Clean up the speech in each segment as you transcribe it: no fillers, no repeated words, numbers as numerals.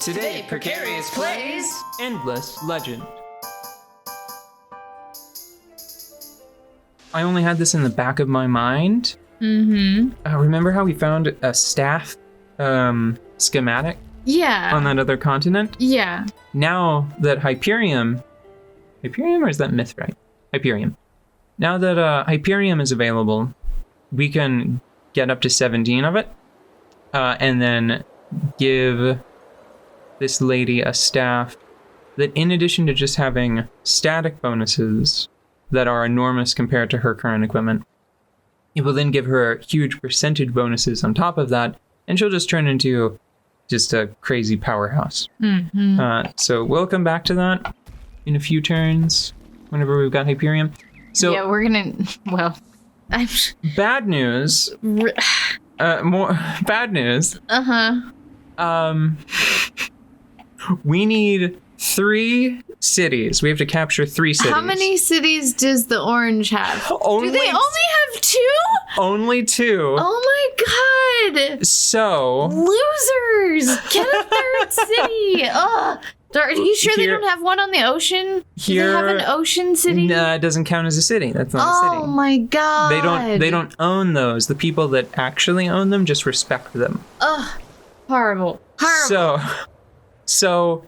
Today, Precarious plays Endless Legend. I only had this in the back of my mind. Remember how we found a staff schematic? Yeah. On that other continent? Yeah. Now that Hyperium, or is that Mithrite? Hyperium. Now that Hyperium is available, we can get up to 17 of it, and then give this lady a staff that, in addition to just having static bonuses that are enormous compared to her current equipment, it will then give her huge percentage bonuses on top of that, and she'll just turn into just a crazy powerhouse. So we'll come back to that in a few turns whenever we've got Hyperium. So yeah, we're gonna. Well, I'm. Bad news. More bad news. We need 3 cities. We have to capture 3 cities. How many cities does the orange have? Do they only have 2? Only 2. Oh my god! So Losers! Get a 3rd city! Ugh! Are you sure they don't have one on the ocean? Do they have an ocean city? Nah, it doesn't count as a city. That's not a city. Oh my god! They don't own those. The people that actually own them just respect them. Ugh! Horrible. Horrible. So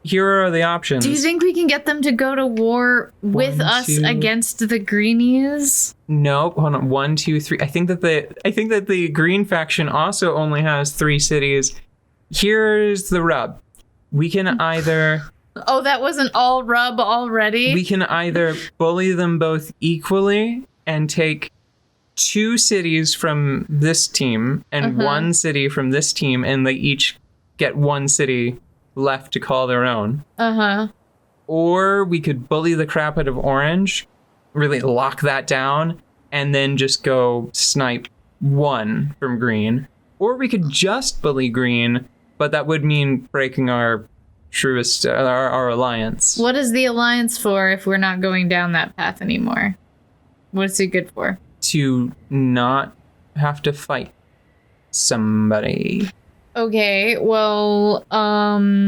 here are the options. Do you think we can get them to go to war with us against the greenies? Nope. Hold on. 1, 2, 3. I think that the green faction also only has 3 cities. Here's the rub. We can either... Oh, that wasn't all rub already? We can either bully them both equally and take 2 cities from this team and 1 city from this team, and they each get 1 city left to call their own. Or we could bully the crap out of Orange, really lock that down, and then just go snipe 1 from Green. Or we could just bully Green, but that would mean breaking our truest, our alliance. What is the alliance for if we're not going down that path anymore? What's it good for? To not have to fight somebody. Okay, well, I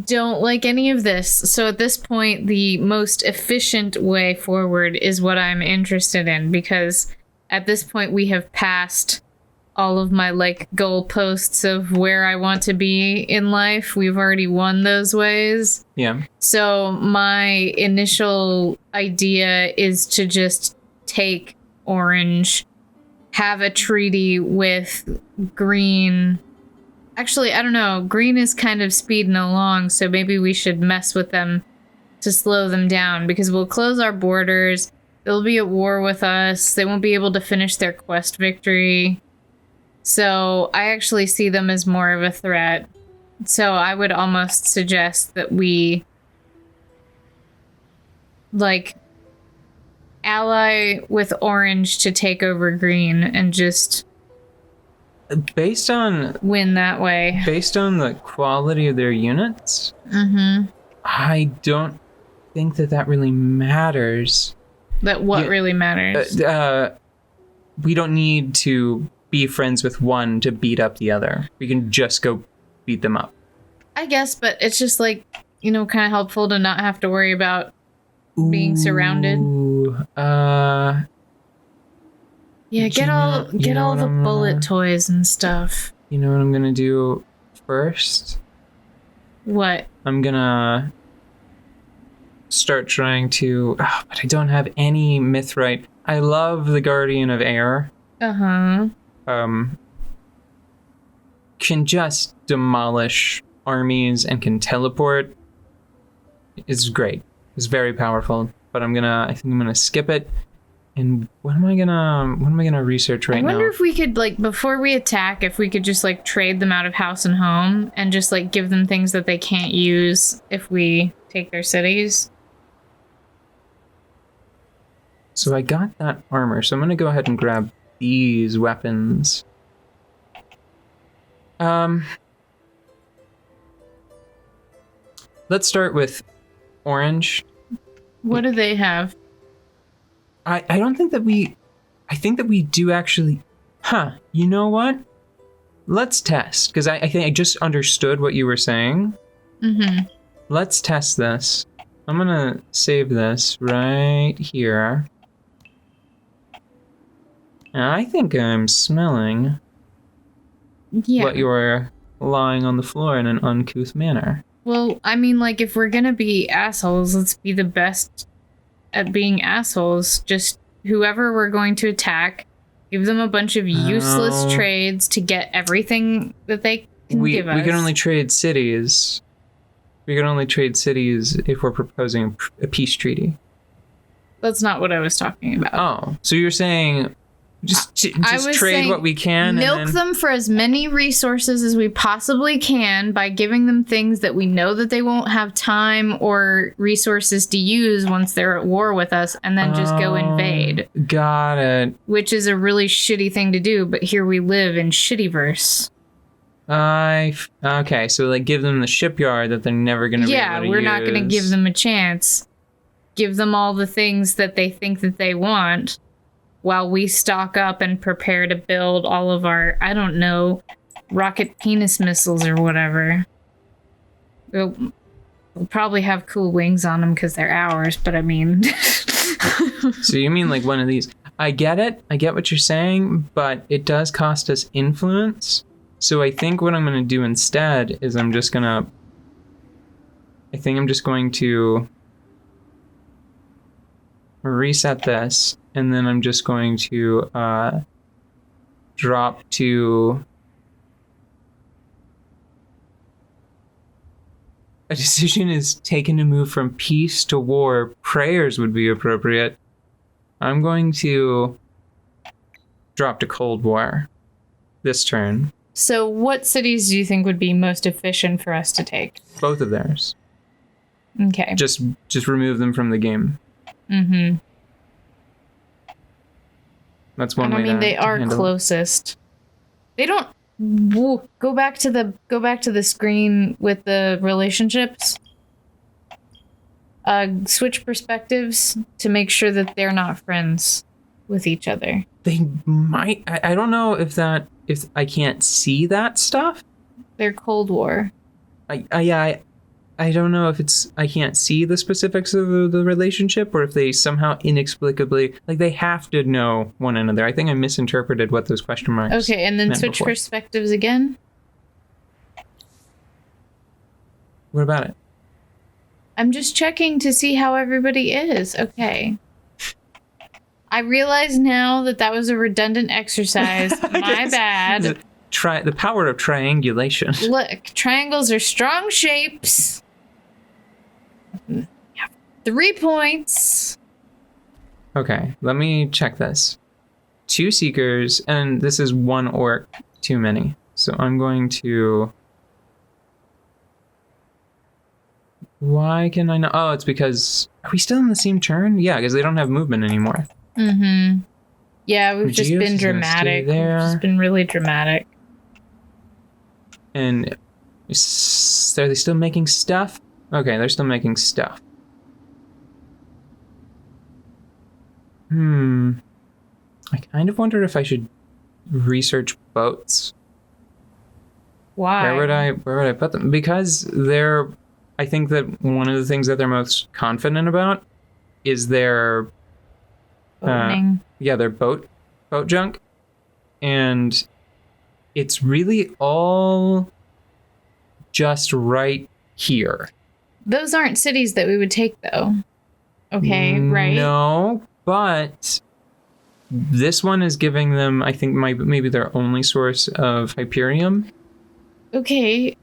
don't like any of this. So at this point, the most efficient way forward is what I'm interested in, because at this point we have passed all of my goalposts of where I want to be in life. We've already won those ways. Yeah. So my initial idea is to just take Orange, have a treaty with Green. Actually, I don't know. Green is kind of speeding along, so maybe we should mess with them to slow them down, because we'll close our borders. They'll be at war with us. They won't be able to finish their quest victory. So I actually see them as more of a threat. So I would almost suggest that we ally with Orange to take over Green and just based on win that way. Based on the quality of their units, I don't think that really matters. That what really matters? We don't need to be friends with one to beat up the other. We can just go beat them up. I guess, but it's just kind of helpful to not have to worry about being surrounded. Yeah, get all the bullet toys and stuff. You know what I'm gonna do first? What? I'm gonna start trying to... but I don't have any Mithrite. I love the Guardian of Air. Can just demolish armies and can teleport. It's great. It's very powerful. But I think I'm gonna skip it. And what am I gonna research right now? I wonder if we could, before we attack, if we could just, trade them out of house and home and just, give them things that they can't use if we take their cities. So I got that armor, so I'm gonna go ahead and grab these weapons. Let's start with Orange. What do they have? I don't think that we... I think that we do actually... You know what? Let's test, because I think I just understood what you were saying. Mm-hmm. Let's test this. I'm gonna save this right here. And I think I'm smelling Yeah. what you're lying on the floor in an uncouth manner. Well, I mean, like, if we're gonna be assholes, let's be the best at being assholes. Just whoever we're going to attack, give them a bunch of useless Oh. trades to get everything that they can We give us. can only trade cities. We can only trade cities if we're proposing a peace treaty. That's not what I was talking about. Oh, so you're saying just I was trade saying what we can, milk and then... them for as many resources as we possibly can by giving them things that we know that they won't have time or resources to use once they're at war with us, and then just go invade. Got it. Which is a really shitty thing to do, but here we live in Shittyverse. Okay, so like give them the shipyard that they're never gonna be able to we're use. not gonna give them a chance. Give them all the things that they think that they want, while we stock up and prepare to build all of our, I don't know, rocket penis missiles or whatever. We'll probably have cool wings on them because they're ours, but I mean... So you mean like one of these? I get it. I get what you're saying, but it does cost us influence. So I think what I'm going to do instead is I'm just going to reset this, and then I'm just going to drop to a decision is taken to move from peace to war. Prayers would be appropriate. I'm going to drop to Cold War this turn. So what cities do you think would be most efficient for us to take? Both of theirs. Okay. Just remove them from the game. Mm-hmm. That's one And way I mean, to they are handle it. closest. They don't... Go back to the screen with the relationships. Switch perspectives to make sure that they're not friends with each other. They might. I don't know if I can't see that stuff. They're Cold War. I don't know if I can't see the specifics of the relationship, or if they somehow inexplicably, like, they have to know one another. I think I misinterpreted what those question marks. Okay, and then meant switch before. perspectives again. What about it? I'm just checking to see how everybody is. Okay. I realize now that was a redundant exercise. My bad. The power of triangulation. Look, triangles are strong shapes. 3 points. Okay, let me check this. 2 seekers, and this is 1 orc too many. So I'm going to... Why can I not? Oh, it's because... Are we still in the same turn? Yeah, because they don't have movement anymore. Mm-hmm. Yeah, we've just Geos been is gonna stay dramatic. We've there. just been really dramatic. And... Are they still making stuff? Okay, they're still making stuff. I kind of wonder if I should research boats. Why? Where would I put them? Because I think that one of the things that they're most confident about is their their boat junk, and it's really all just right here. Those aren't cities that we would take, though. Okay, right? No, but this one is giving them, I think, maybe their only source of Hyperium. Okay.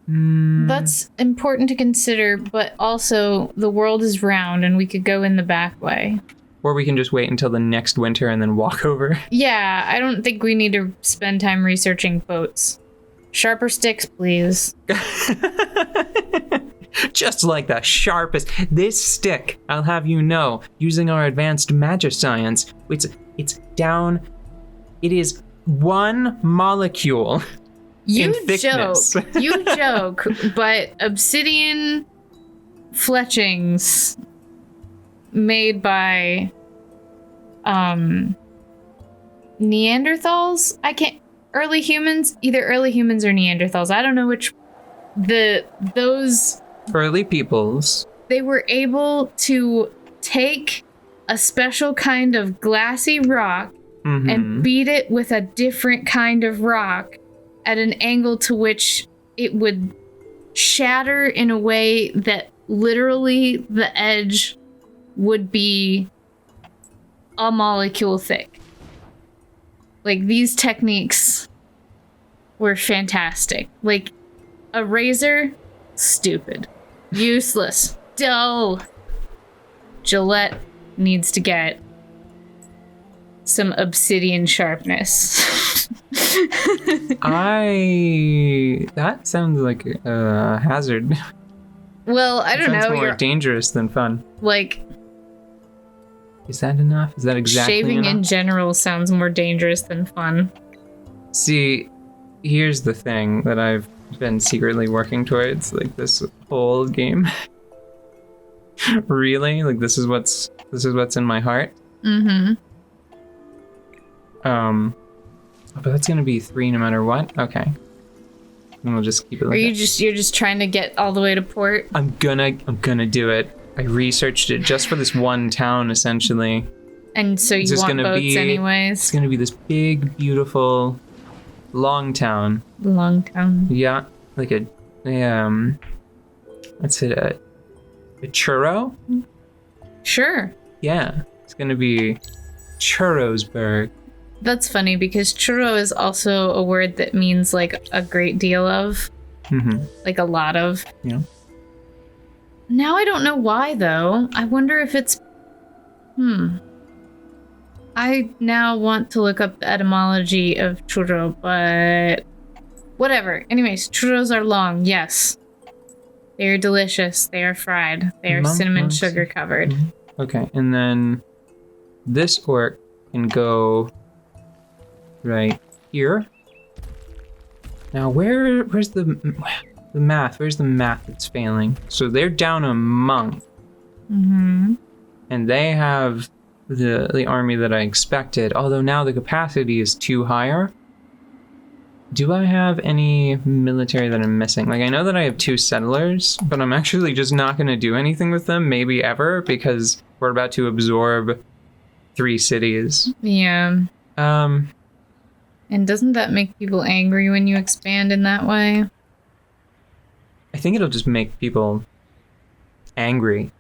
That's important to consider, but also the world is round and we could go in the back way. Or we can just wait until the next winter and then walk over. Yeah, I don't think we need to spend time researching boats. Sharper sticks, please. Just like the sharpest. This stick, I'll have you know, using our advanced magic science, it's down. It is 1 molecule. You in thickness. joke. You joke, but obsidian fletchings made by Neanderthals? Early humans? Either early humans or Neanderthals. I don't know which. Those. Early peoples. They were able to take a special kind of glassy rock and beat it with a different kind of rock at an angle to which it would shatter in a way that literally the edge would be a molecule thick. Like, these techniques were fantastic. Like, a razor, stupid. Useless. Dull. Gillette needs to get some obsidian sharpness. That sounds like a hazard. Well, I don't know. Sounds more dangerous than fun. Like, is that enough? Is that exactly shaving enough? in general sounds more dangerous than fun. See, here's the thing that I've been secretly working towards, like, this whole game. Really? Like, this is what's in my heart? But that's gonna be 3 no matter what? Okay. And we'll just keep it like that. You're just trying to get all the way to port? I'm gonna do it. I researched it just for this one town, essentially. And so you want boats anyways? It's gonna be this big, beautiful, long town. Long town. Yeah, like a what's it, a churro? Sure. Yeah, it's gonna be Churrosburg. That's funny because churro is also a word that means like a great deal of. Like a lot of. Yeah. Now I don't know why though. I wonder if it's... I now want to look up the etymology of churro, but... Whatever. Anyways, churros are long, yes. They are delicious. They are fried. They are cinnamon sugar covered. Okay, and then this orc can go right here. Now, where's the math? Where's the math that's failing? So they're down a monk. And they have the army that I expected, although now the capacity is 2 higher. Do I have any military that I'm missing? Like, I know that I have 2 settlers, but I'm actually just not going to do anything with them, maybe ever, because we're about to absorb 3 cities. Yeah. And doesn't that make people angry when you expand in that way? I think it'll just make people angry.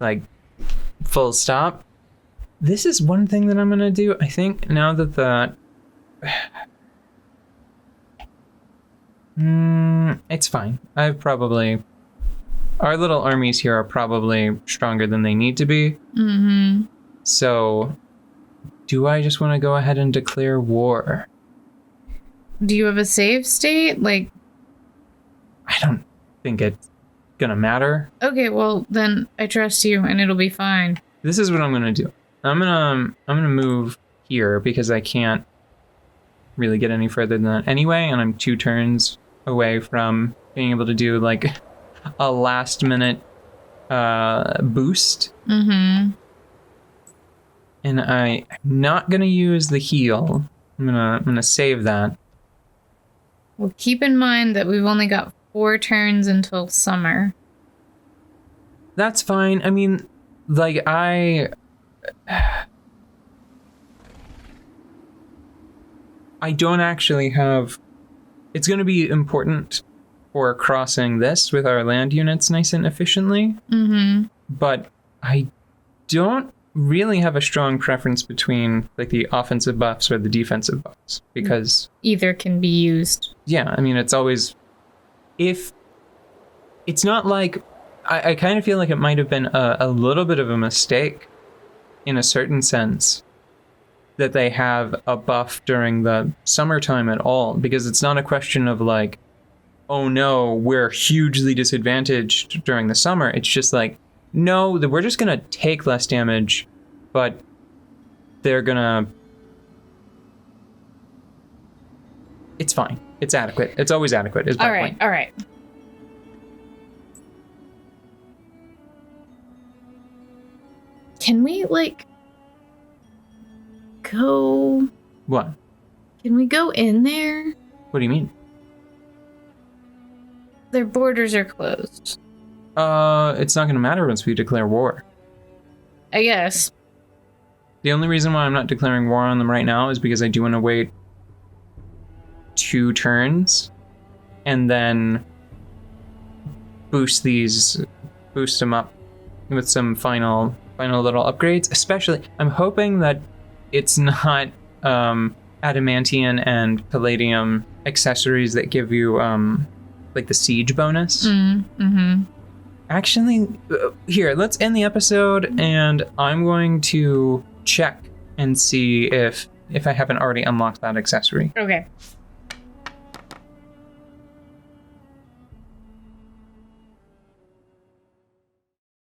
Like, full stop. This is one thing that I'm going to do. I think now that it's fine. Our little armies here are probably stronger than they need to be. So, do I just want to go ahead and declare war? Do you have a save state? Like, I don't think it's gonna matter. Okay, well then I trust you and it'll be fine. This is what I'm gonna do. I'm gonna move here because I can't really get any further than that anyway, and I'm 2 turns away from being able to do like a last minute boost. And I'm not gonna use the heal. I'm gonna save that. Well, keep in mind that we've only got 4 turns until summer. That's fine. I mean, like, I don't actually have... It's going to be important for crossing this with our land units nice and efficiently. But I don't really have a strong preference between, like, the offensive buffs or the defensive buffs, because... Either can be used. Yeah, I mean, it's always... If... It's not like... I kind of feel like it might have been a little bit of a mistake, in a certain sense, that they have a buff during the summertime at all, because it's not a question of like, oh no, we're hugely disadvantaged during the summer. It's just like, no, that we're just gonna take less damage, but they're gonna... It's fine. It's adequate. It's always adequate. Is my point. All right. Can we, like, go... What? Can we go in there? What do you mean? Their borders are closed. It's not going to matter once we declare war. I guess. The only reason why I'm not declaring war on them right now is because I do want to wait 2 turns and then boost them up with some final little upgrades. Especially, I'm hoping that it's not adamantium and palladium accessories that give you like the siege bonus. Mm-hmm. Actually, here, let's end the episode, and I'm going to check and see if I haven't already unlocked that accessory. Okay.